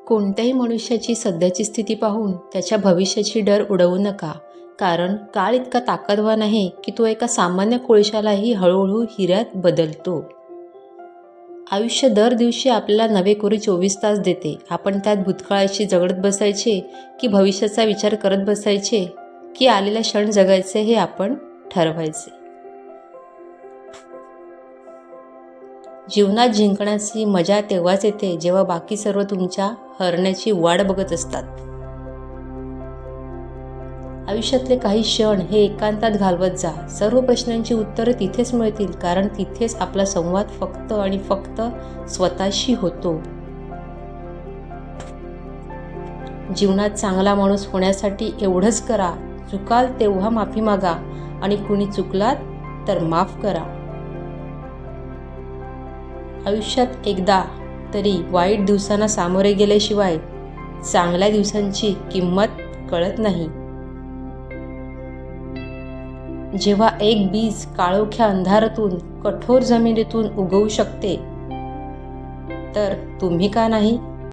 कोणत्याही मनुष्याची सध्याची स्थिती पाहून त्याच्या भविष्याची डर उडवू नका, कारण काळ इतका ताकदवान आहे की तो एका सामान्य कोळशालाही हळूहळू हिऱ्यात बदलतो. आयुष्य दर दिवशी आपल्याला नवे कोरे 24 तास देते. आपण त्यात भूतकाळाशी जगत बसायचे की भविष्याचा विचार करत बसायचे की आलेला क्षण जगायचे हे आपण ठरवायचे. जीवनात जिंकण्याची मजा तेव्हाच येते जेव्हा बाकी सर्व तुमच्या हरण्याची वाट बघत असतात. आयुष्यातले काही क्षण हे एकांतात घालवत जा. सर्व प्रश्नांची उत्तरं तिथेच मिळतील, कारण तिथेच आपला संवाद फक्त आणि फक्त स्वतःशी होतो. जीवनात चांगला माणूस होण्यासाठी एवढंच करा, चुकाल तेव्हा माफी मागा आणि कुणी चुकलात तर माफ करा. आयुष्यात एकदा तरी वाईट दिवसांना सामोरे गेल्याशिवाय चांगल्या दिवसांची किंमत कळत नाही. जेव्हा एक बीज काळोख्या अंधारातून, कठोर जमिनीतून उगवू शकते, तर तुम्ही का नाही?